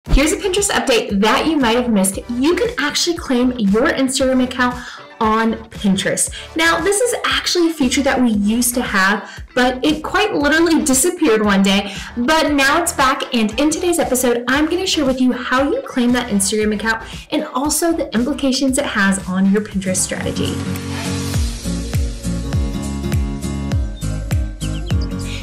Here's a Pinterest update that you might have missed. You can actually claim your Instagram account on Pinterest. Now, this is actually a feature that we used to have, but it quite literally disappeared one day. But now it's back, and in today's episode, I'm going to share with you how you claim that Instagram account and also the implications it has on your Pinterest strategy.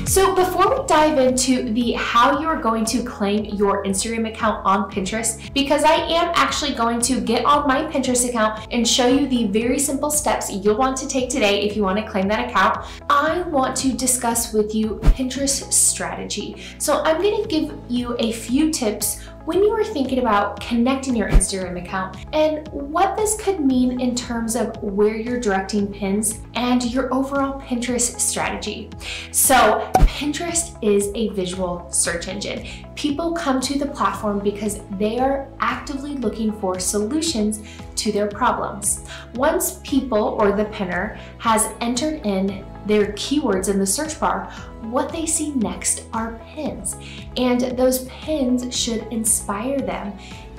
So before we dive into the how you're going to claim your Instagram account on Pinterest, because I am actually going to get on my Pinterest account and show you the very simple steps you'll want to take today if you want to claim that account, I want to discuss with you Pinterest strategy. So I'm going to give you a few tips when you are thinking about connecting your Instagram account and what this could mean in terms of where you're directing pins and your overall Pinterest strategy. So Pinterest is a visual search engine. People come to the platform because they are actively looking for solutions to their problems. Once people or the pinner has entered in their keywords in the search bar, what they see next are pins, and those pins should inspire them.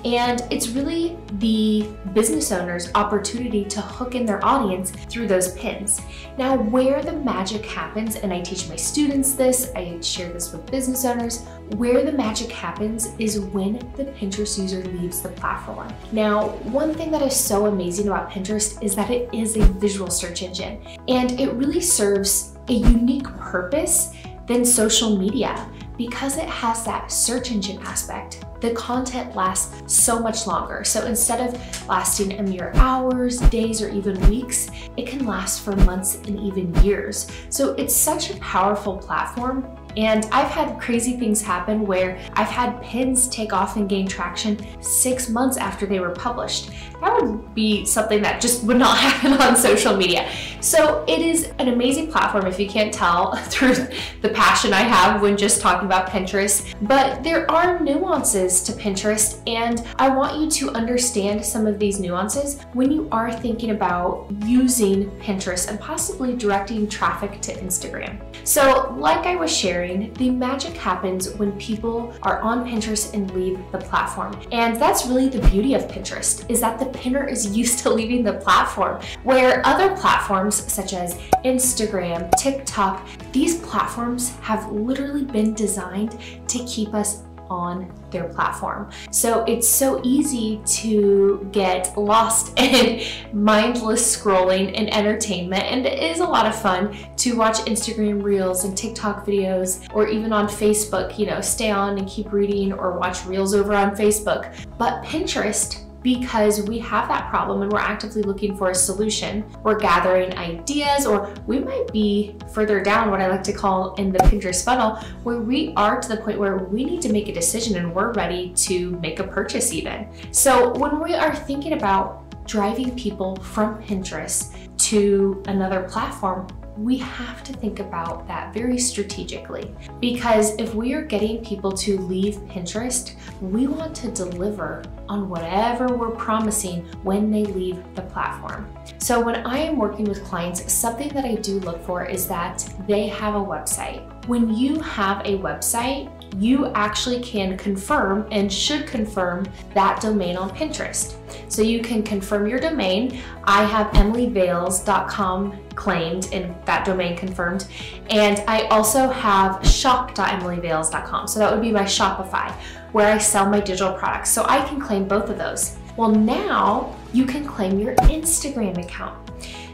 And it's really the business owner's opportunity to hook in their audience through those pins. Now, where the magic happens, and I teach my students this, I share this with business owners, where the magic happens is when the Pinterest user leaves the platform. Now, one thing that is so amazing about Pinterest is that it is a visual search engine, and it really serves a unique purpose than social media. Because it has that search engine aspect, the content lasts so much longer. So instead of lasting a mere hours, days, or even weeks, it can last for months and even years. So it's such a powerful platform. And I've had crazy things happen where I've had pins take off and gain traction 6 months after they were published. That would be something that just would not happen on social media. So it is an amazing platform, if you can't tell through the passion I have when just talking about Pinterest. But there are nuances to Pinterest, and I want you to understand some of these nuances when you are thinking about using Pinterest and possibly directing traffic to Instagram. So like I was sharing, the magic happens when people are on Pinterest and leave the platform. And that's really the beauty of Pinterest, is that the pinner is used to leaving the platform, where other platforms such as Instagram, TikTok, these platforms have literally been designed to keep us on their platform. So it's so easy to get lost in mindless scrolling and entertainment, and it is a lot of fun to watch Instagram Reels and TikTok videos, or even on Facebook, stay on and keep reading or watch Reels over on Facebook. But Pinterest, because we have that problem and we're actively looking for a solution, we're gathering ideas, or we might be further down what I like to call in the Pinterest funnel, where we are to the point where we need to make a decision and we're ready to make a purchase even. So when we are thinking about driving people from Pinterest to another platform, we have to think about that very strategically, because if we are getting people to leave Pinterest, we want to deliver on whatever we're promising when they leave the platform. So when I am working with clients, something that I do look for is that they have a website. When you have a website, you actually can confirm and should confirm that domain on Pinterest. So you can confirm your domain. I have emilyvales.com claimed and that domain confirmed. And I also have shop.emilyvales.com. So that would be my Shopify, where I sell my digital products. So I can claim both of those. Well, now you can claim your Instagram account.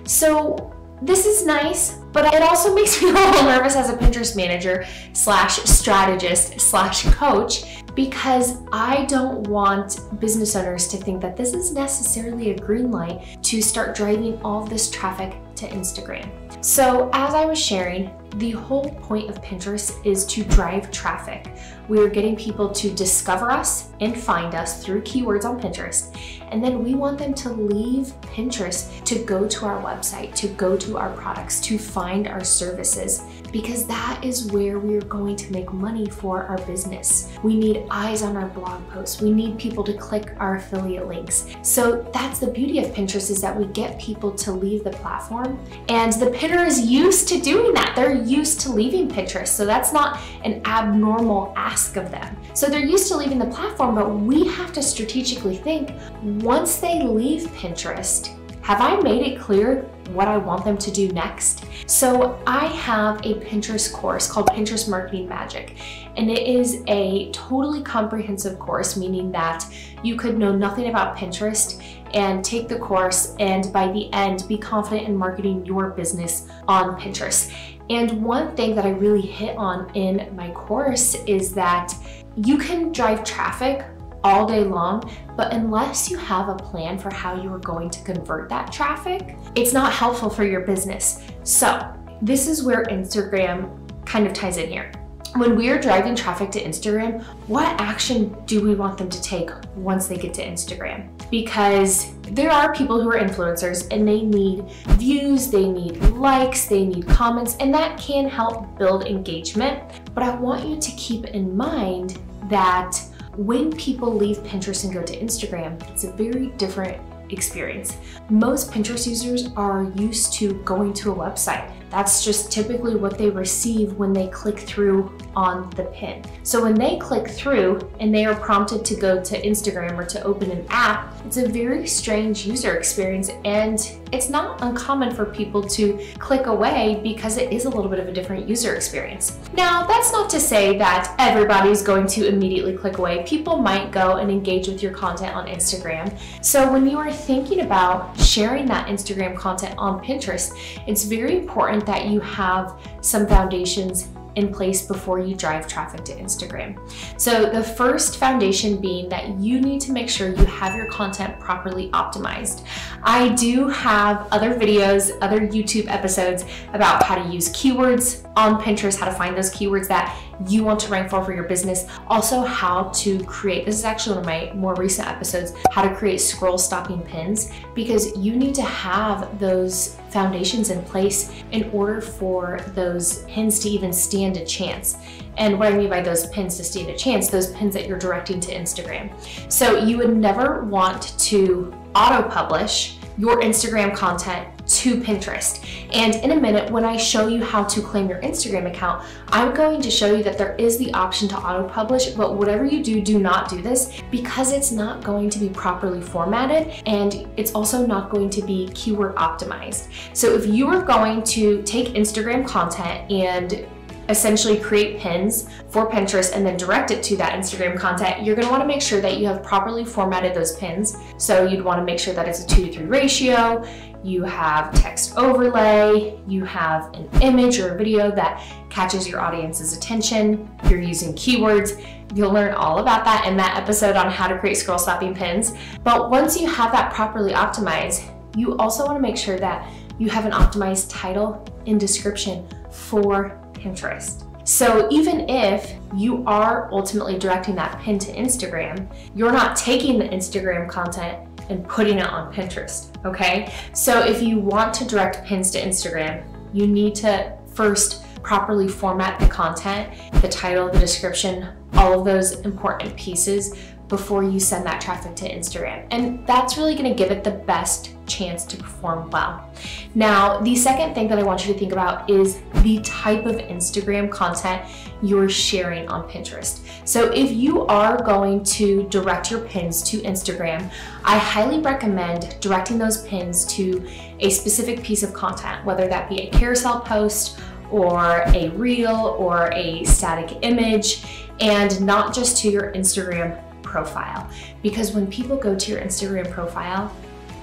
So this is nice, but it also makes me a little nervous as a Pinterest manager / strategist / coach, because I don't want business owners to think that this is necessarily a green light to start driving all of this traffic to Instagram. So as I was sharing, the whole point of Pinterest is to drive traffic. We are getting people to discover us and find us through keywords on Pinterest. And then we want them to leave Pinterest to go to our website, to go to our products, to find our services, because that is where we are going to make money for our business. We need eyes on our blog posts. We need people to click our affiliate links. So that's the beauty of Pinterest, is that we get people to leave the platform, and the pinner is used to doing that. They're used to leaving Pinterest, so that's not an abnormal ask of them. So they're used to leaving the platform, but we have to strategically think, once they leave Pinterest, have I made it clear what I want them to do next? So I have a Pinterest course called Pinterest Marketing Magic, and it is a totally comprehensive course, meaning that you could know nothing about Pinterest and take the course, and by the end, be confident in marketing your business on Pinterest. And one thing that I really hit on in my course is that you can drive traffic all day long, but unless you have a plan for how you are going to convert that traffic, it's not helpful for your business. So this is where Instagram kind of ties in here. When we are driving traffic to Instagram, what action do we want them to take once they get to Instagram? Because there are people who are influencers and they need views, they need likes, they need comments, and that can help build engagement. But I want you to keep in mind that when people leave Pinterest and go to Instagram, it's a very different experience. Most Pinterest users are used to going to a website. That's just typically what they receive when they click through on the pin. So when they click through and they are prompted to go to Instagram or to open an app, it's a very strange user experience, and it's not uncommon for people to click away because it is a little bit of a different user experience. Now, that's not to say that everybody's going to immediately click away. People might go and engage with your content on Instagram. So when you are thinking about sharing that Instagram content on Pinterest, it's very important that you have some foundations in place before you drive traffic to Instagram. So the first foundation being that you need to make sure you have your content properly optimized. I do have other videos, other YouTube episodes about how to use keywords on Pinterest, how to find those keywords that you want to rank for your business. Also how to create, this is actually one of my more recent episodes, how to create scroll stopping pins, because you need to have those foundations in place in order for those pins to even stand a chance. And what I mean by those pins to stand a chance, those pins that you're directing to Instagram. So you would never want to auto-publish your Instagram content to Pinterest. And in a minute, when I show you how to claim your Instagram account, I'm going to show you that there is the option to auto-publish, but whatever you do, do not do this because it's not going to be properly formatted, and it's also not going to be keyword optimized. So if you are going to take Instagram content and essentially create pins for Pinterest and then direct it to that Instagram content, you're gonna wanna make sure that you have properly formatted those pins. So you'd wanna make sure that it's a 2:3 ratio, you have text overlay, you have an image or a video that catches your audience's attention, you're using keywords. You'll learn all about that in that episode on how to create scroll stopping pins. But once you have that properly optimized, you also wanna make sure that you have an optimized title and description for Pinterest. So even if you are ultimately directing that pin to Instagram, you're not taking the Instagram content and putting it on Pinterest, okay? So if you want to direct pins to Instagram, you need to first properly format the content, the title, the description, all of those important pieces before you send that traffic to Instagram. And that's really gonna give it the best chance to perform well. Now, the second thing that I want you to think about is the type of Instagram content you're sharing on Pinterest. So if you are going to direct your pins to Instagram, I highly recommend directing those pins to a specific piece of content, whether that be a carousel post or a reel or a static image, and not just to your Instagram profile. Because when people go to your Instagram profile,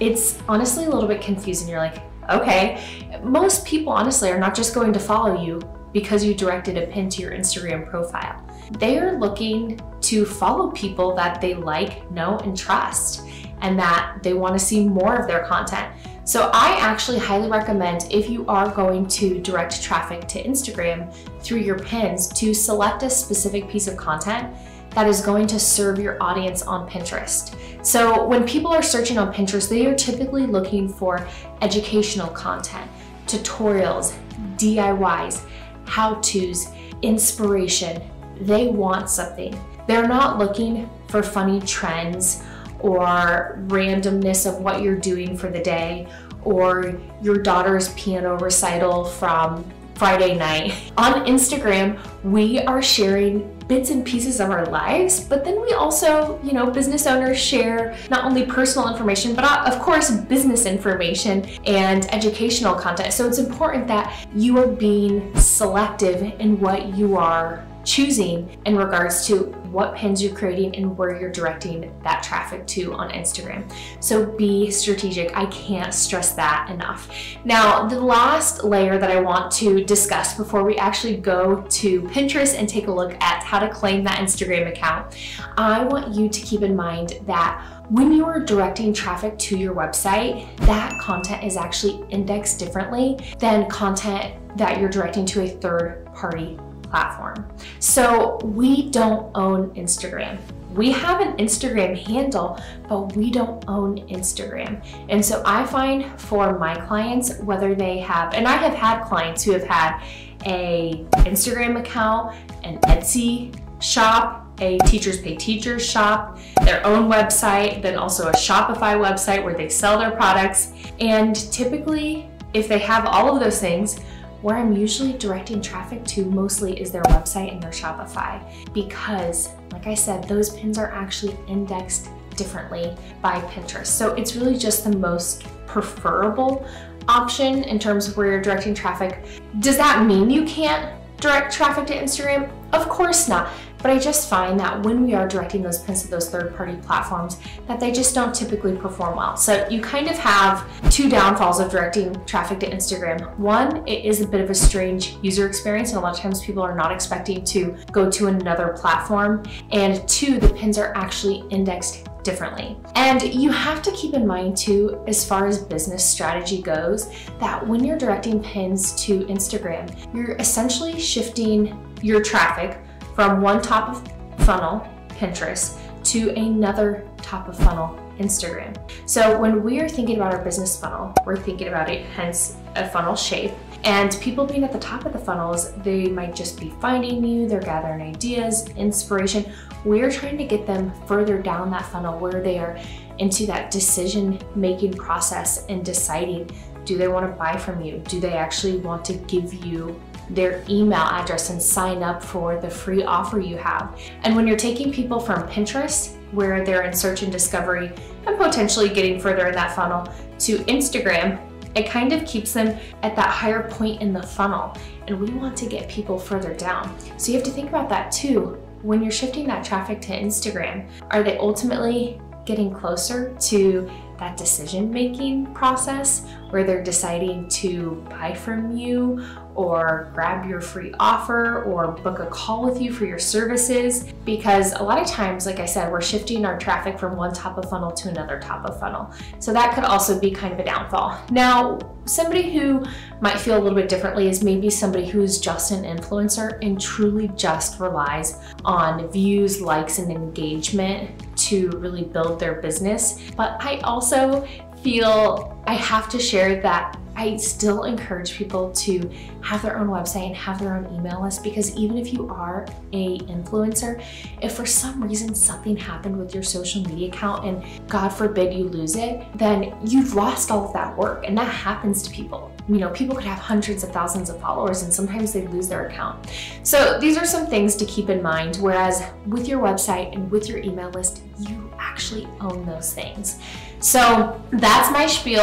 it's honestly a little bit confusing. You're like, okay, most people honestly are not just going to follow you because you directed a pin to your Instagram profile. They are looking to follow people that they like, know, and trust, and that they want to see more of their content. So I actually highly recommend, if you are going to direct traffic to Instagram through your pins, to select a specific piece of content that is going to serve your audience on Pinterest. So when people are searching on Pinterest, they are typically looking for educational content, tutorials, DIYs, how-tos, inspiration. They want something. They're not looking for funny trends or randomness of what you're doing for the day, or your daughter's piano recital from Friday night. On Instagram, we are sharing bits and pieces of our lives, but then we also, business owners share not only personal information, but of course, business information and educational content. So it's important that you are being selective in what you are choosing in regards to what pins you're creating and where you're directing that traffic to on Instagram. So be strategic. I can't stress that enough. Now, the last layer that I want to discuss before we actually go to Pinterest and take a look at how to claim that Instagram account, I want you to keep in mind that when you are directing traffic to your website, that content is actually indexed differently than content that you're directing to a third-party platform. So we don't own Instagram. We have an Instagram handle, but we don't own Instagram. And so I find for my clients, whether they have, and I have had clients who have had a Instagram account, an Etsy shop, a Teachers Pay Teachers shop, their own website, then also a Shopify website where they sell their products. And typically, if they have all of those things, where I'm usually directing traffic to mostly is their website and their Shopify, because like I said, those pins are actually indexed differently by Pinterest. So it's really just the most preferable option in terms of where you're directing traffic. Does that mean you can't direct traffic to Instagram? Of course not. But I just find that when we are directing those pins to those third-party platforms, that they just don't typically perform well. So you kind of have two downfalls of directing traffic to Instagram. One, it is a bit of a strange user experience, and a lot of times people are not expecting to go to another platform. And two, the pins are actually indexed differently. And you have to keep in mind too, as far as business strategy goes, that when you're directing pins to Instagram, you're essentially shifting your traffic from one top of funnel, Pinterest, to another top of funnel, Instagram. So when we are thinking about our business funnel, we're thinking about it, hence a funnel shape. And people being at the top of the funnels, they might just be finding you, they're gathering ideas, inspiration. We're trying to get them further down that funnel where they are into that decision-making process and deciding, do they want to buy from you? Do they actually want to give you their email address and sign up for the free offer you have? And when you're taking people from Pinterest, where they're in search and discovery and potentially getting further in that funnel, to Instagram, it kind of keeps them at that higher point in the funnel. And we want to get people further down. So you have to think about that too. When you're shifting that traffic to Instagram, are they ultimately getting closer to that decision-making process where they're deciding to buy from you or grab your free offer or book a call with you for your services? Because a lot of times, like I said, we're shifting our traffic from one top of funnel to another top of funnel. So that could also be kind of a downfall. Now, somebody who might feel a little bit differently is maybe somebody who's just an influencer and truly just relies on views, likes, and engagement to really build their business. But I also feel I have to share that I still encourage people to have their own website and have their own email list, because even if you are a influencer, if for some reason something happened with your social media account and God forbid you lose it, then you've lost all of that work, and that happens to people. People could have hundreds of thousands of followers and sometimes they lose their account. So these are some things to keep in mind, whereas with your website and with your email list, you actually own those things. So that's my spiel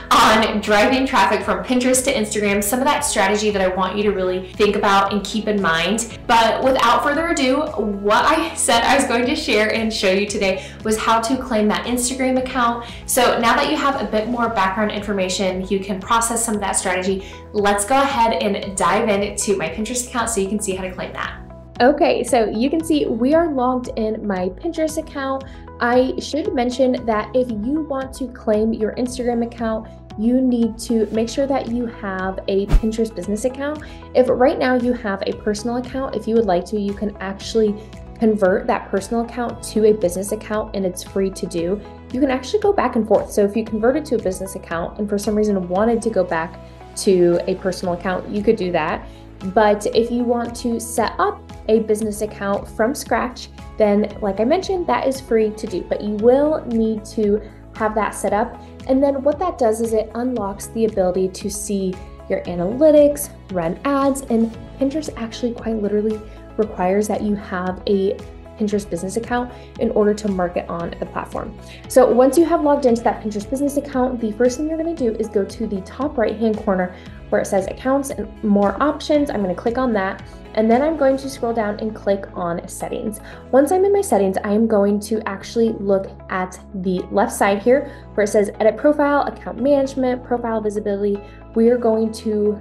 on driving traffic from Pinterest to Instagram, some of that strategy that I want you to really think about and keep in mind. But without further ado, what I said I was going to share and show you today was how to claim that Instagram account. So now that you have a bit more background information, you can process some of that strategy. Let's go ahead and dive into my Pinterest account so you can see how to claim that. Okay, so you can see we are logged in my Pinterest account. I should mention that if you want to claim your Instagram account, you need to make sure that you have a Pinterest business account. If right now you have a personal account, if you would like to, you can actually convert that personal account to a business account, and it's free to do. You can actually go back and forth. So if you convert it to a business account and for some reason wanted to go back to a personal account, you could do that. But if you want to set up a business account from scratch, then like I mentioned, that is free to do, but you will need to have that set up. And then what that does is it unlocks the ability to see your analytics, run ads, and Pinterest actually quite literally requires that you have a Pinterest business account in order to market on the platform. So once you have logged into that Pinterest business account, the first thing you're going to do is go to the top right-hand corner where it says accounts and more options. I'm going to click on that. And then I'm going to scroll down and click on settings. Once I'm in my settings, I am going to actually look at the left side here where it says edit profile, account management, profile visibility. We are going to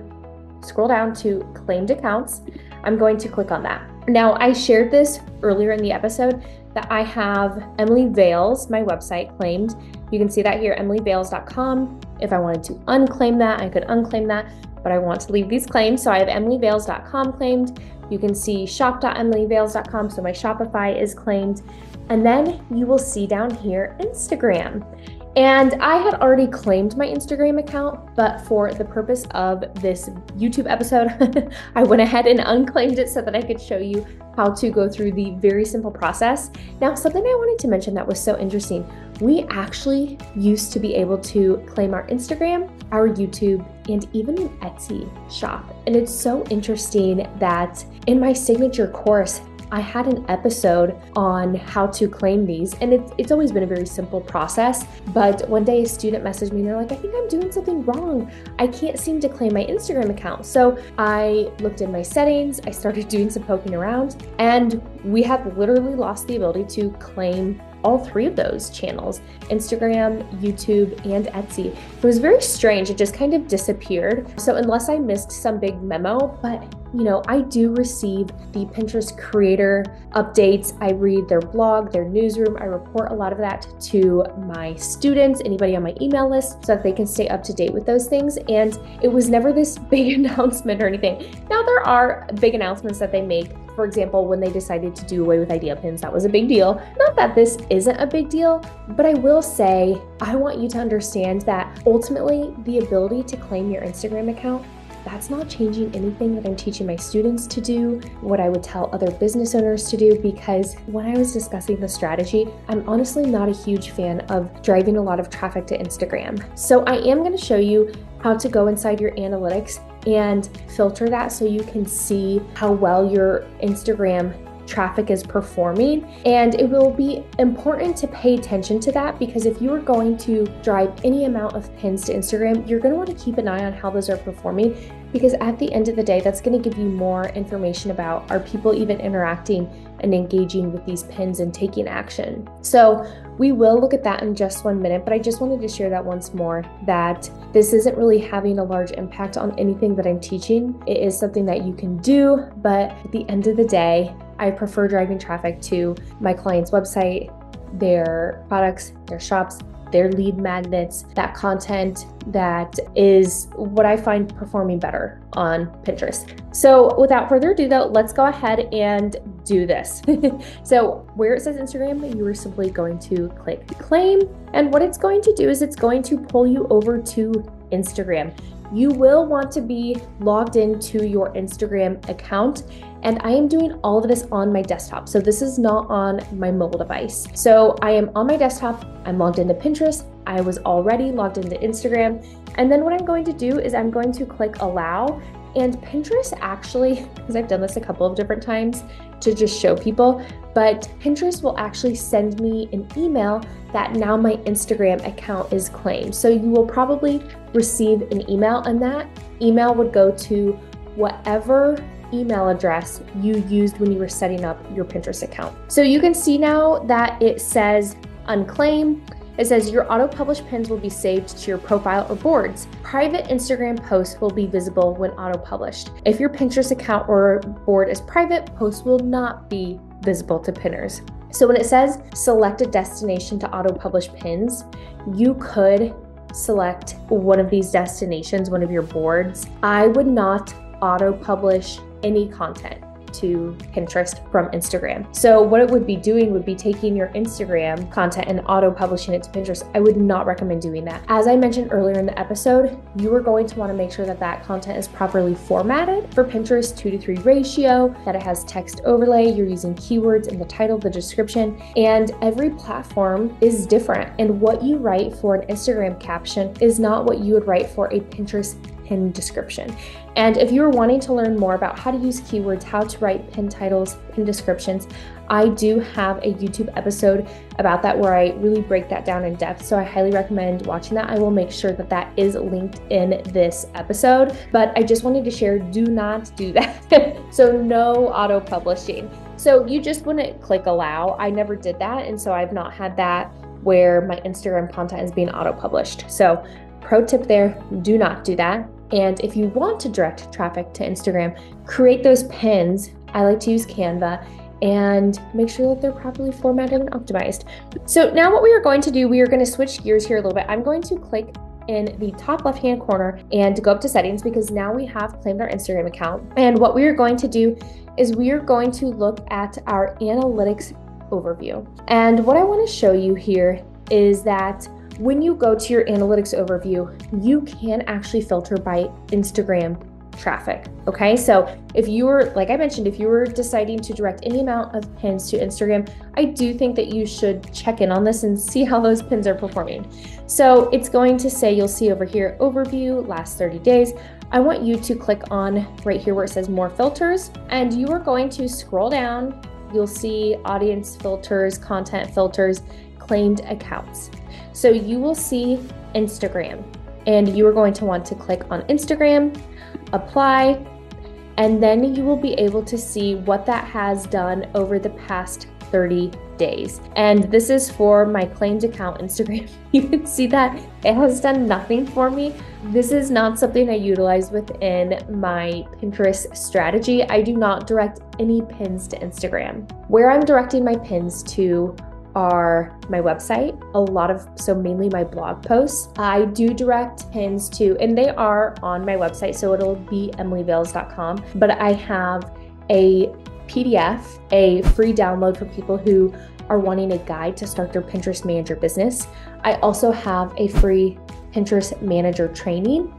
scroll down to claimed accounts. I'm going to click on that. Now, I shared this earlier in the episode that I have Emily Vales, my website, claimed. You can see that here, emilyvales.com. If I wanted to unclaim that, I could unclaim that, but I want to leave these claimed. So I have emilyvales.com claimed. You can see shop.emilyvales.com, so my Shopify is claimed. And then you will see down here Instagram. And I had already claimed my Instagram account, but for the purpose of this YouTube episode, I went ahead and unclaimed it so that I could show you how to go through the very simple process. Now, something I wanted to mention that was so interesting, we actually used to be able to claim our Instagram, our YouTube, and even an Etsy shop. And it's so interesting that in my signature course, I had an episode on how to claim these, and it's always been a very simple process. But one day a student messaged me and they're like, I think I'm doing something wrong. I can't seem to claim my Instagram account. So I looked in my settings, I started doing some poking around, and we have literally lost the ability to claim all three of those channels, Instagram, YouTube, and Etsy. It was very strange. It just kind of disappeared. So unless I missed some big memo, but you know, I do receive the Pinterest creator updates. I read their blog, their newsroom. I report a lot of that to my students, anybody on my email list, so that they can stay up to date with those things. And it was never this big announcement or anything. Now there are big announcements that they make. For example, when they decided to do away with idea pins, that was a big deal. Not that this isn't a big deal, but I will say, I want you to understand that ultimately the ability to claim your Instagram account, that's not changing anything that I'm teaching my students to do, what I would tell other business owners to do, because when I was discussing the strategy, I'm honestly not a huge fan of driving a lot of traffic to Instagram. So I am going to show you how to go inside your analytics and filter that so you can see how well your Instagram traffic is performing. And it will be important to pay attention to that, because if you are going to drive any amount of pins to Instagram, you're going to want to keep an eye on how those are performing, because at the end of the day, that's going to give you more information about, are people even interacting and engaging with these pins and taking action. So we will look at that in just 1 minute, but I just wanted to share that once more, that this isn't really having a large impact on anything that I'm teaching. It is something that you can do, but at the end of the day, I prefer driving traffic to my client's website, their products, their shops, their lead magnets, that content that is what I find performing better on Pinterest. So without further ado though, let's go ahead and do this. So where it says Instagram, you are simply going to click claim. And what it's going to do is it's going to pull you over to Instagram. You will want to be logged into your Instagram account. And I am doing all of this on my desktop. So this is not on my mobile device. So I am on my desktop, I'm logged into Pinterest, I was already logged into Instagram. And then what I'm going to do is I'm going to click allow. And Pinterest actually, because I've done this a couple of different times to just show people, but Pinterest will actually send me an email that now my Instagram account is claimed. So you will probably receive an email, and that email would go to whatever email address you used when you were setting up your Pinterest account. So you can see now that it says unclaim. It says your auto-published pins will be saved to your profile or boards. Private Instagram posts will be visible when auto-published. If your Pinterest account or board is private, posts will not be visible to pinners. So when it says select a destination to auto-publish pins, you could select one of these destinations, one of your boards. I would not auto-publish any content to Pinterest from Instagram. So what it would be doing would be taking your Instagram content and auto-publishing it to Pinterest. I would not recommend doing that. As I mentioned earlier in the episode, you are going to want to make sure that that content is properly formatted for Pinterest 2:3 ratio, that it has text overlay, you're using keywords in the title, the description, and every platform is different. And what you write for an Instagram caption is not what you would write for a Pinterest pin description. And if you're wanting to learn more about how to use keywords, how to write pin titles, pin descriptions, I do have a YouTube episode about that where I really break that down in depth. So I highly recommend watching that. I will make sure that that is linked in this episode, but I just wanted to share, do not do that. So no auto publishing. So you just wouldn't click allow. I never did that. And so I've not had that where my Instagram content is being auto published. So pro tip there, do not do that. And if you want to direct traffic to Instagram, create those pins. I like to use Canva, and make sure that they're properly formatted and optimized. So now what we are going to do, we are going to switch gears here a little bit. I'm going to click in the top left-hand corner and go up to settings, because now we have claimed our Instagram account. And what we are going to do is we are going to look at our analytics overview. And what I want to show you here is that when you go to your analytics overview, you can actually filter by Instagram traffic. Okay, so if you were, like I mentioned, if you were deciding to direct any amount of pins to Instagram, I do think that you should check in on this and see how those pins are performing. So it's going to say, you'll see over here, overview, last 30 days. I want you to click on right here where it says more filters, and you are going to scroll down. You'll see audience filters, content filters, claimed accounts. So you will see Instagram, and you are going to want to click on Instagram, apply, and then you will be able to see what that has done over the past 30 days. And this is for my claimed account Instagram. You can see that it has done nothing for me. This is not something I utilize within my Pinterest strategy. I do not direct any pins to Instagram. Where I'm directing my pins to are my website, so mainly my blog posts. I do direct pins to, and they are on my website, so it'll be emilyvales.com, but I have a PDF, a free download for people who are wanting a guide to start their Pinterest manager business. I also have a free Pinterest manager training.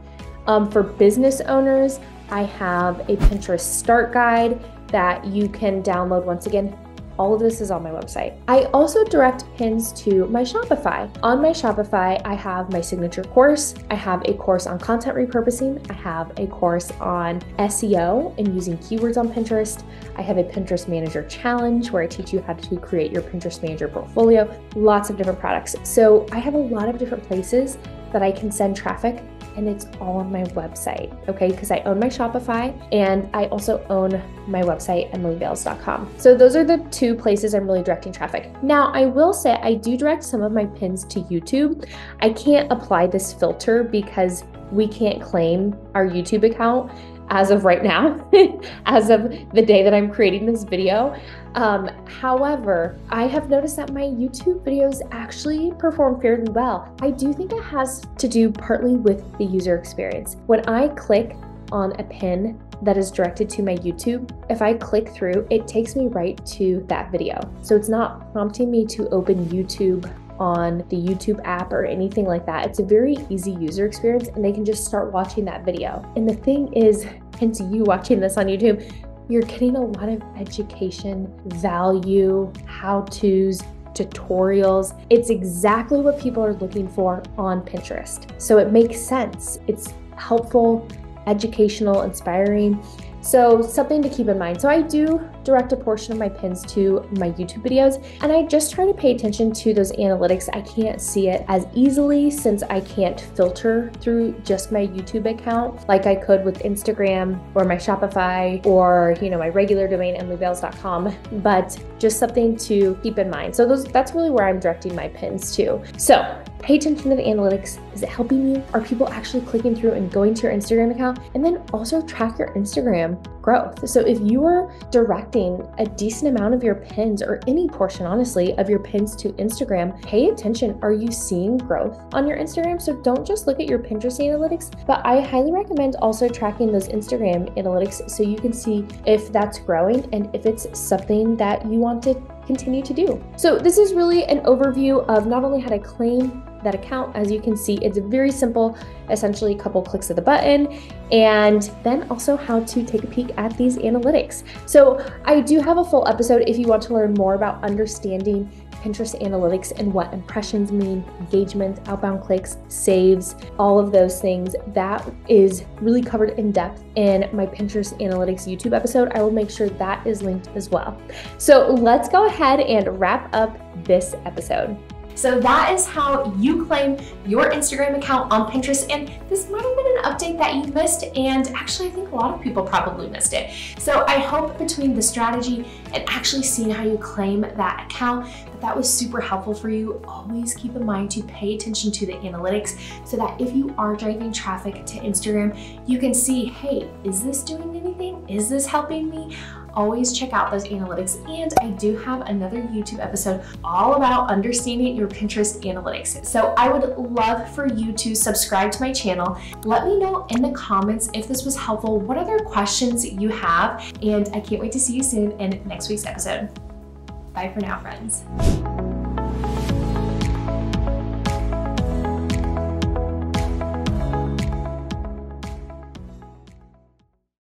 For business owners, I have a Pinterest start guide that you can download. Once again, all of this is on my website. I also direct pins to my Shopify. On my Shopify, I have my signature course. I have a course on content repurposing. I have a course on SEO and using keywords on Pinterest. I have a Pinterest Manager Challenge where I teach you how to create your Pinterest Manager portfolio. Lots of different products. So I have a lot of different places that I can send traffic, and it's all on my website, okay? Because I own my Shopify, and I also own my website, emilyvales.com. So those are the two places I'm really directing traffic. Now, I will say I do direct some of my pins to YouTube. I can't apply this filter because we can't claim our YouTube account as of right now, as of the day that I'm creating this video. However, I have noticed that my YouTube videos actually perform fairly well. I do think it has to do partly with the user experience. When I click on a pin that is directed to my YouTube, if I click through, it takes me right to that video. So it's not prompting me to open YouTube on the YouTube app or anything like that. It's a very easy user experience, and they can just start watching that video. And the thing is, into you watching this on YouTube, you're getting a lot of education, value, how-tos, tutorials. It's exactly what people are looking for on Pinterest. So it makes sense. It's helpful, educational, inspiring. So something to keep in mind. So I do direct a portion of my pins to my YouTube videos, and I just try to pay attention to those analytics. I can't see it as easily since I can't filter through just my YouTube account like I could with Instagram or my Shopify or, my regular domain, emilyvales.com, but just something to keep in mind. So that's really where I'm directing my pins to. So pay attention to the analytics. Is it helping you? Are people actually clicking through and going to your Instagram account? And then also track your Instagram growth. So if you are directing a decent amount of your pins, or any portion, honestly, of your pins to Instagram, pay attention. Are you seeing growth on your Instagram? So don't just look at your Pinterest analytics, but I highly recommend also tracking those Instagram analytics so you can see if that's growing and if it's something that you want to continue to do. So this is really an overview of not only how to claim that account. As you can see, it's very simple, essentially a couple clicks of the button, and then also how to take a peek at these analytics. So I do have a full episode if you want to learn more about understanding Pinterest analytics and what impressions mean, engagement, outbound clicks, saves, all of those things, that is really covered in depth in my Pinterest analytics YouTube episode. I will make sure that is linked as well. So let's go ahead and wrap up this episode. So that is how you claim your Instagram account on Pinterest, and this might have been an update that you missed, and actually I think a lot of people probably missed it. So I hope between the strategy and actually seeing how you claim that account, that was super helpful for you. Always keep in mind to pay attention to the analytics so that if you are driving traffic to Instagram, you can see, hey, is this doing anything? Is this helping me? Always check out those analytics. And I do have another YouTube episode all about understanding your Pinterest analytics. So I would love for you to subscribe to my channel. Let me know in the comments if this was helpful, what other questions you have, and I can't wait to see you soon in next week's episode. Bye for now, friends.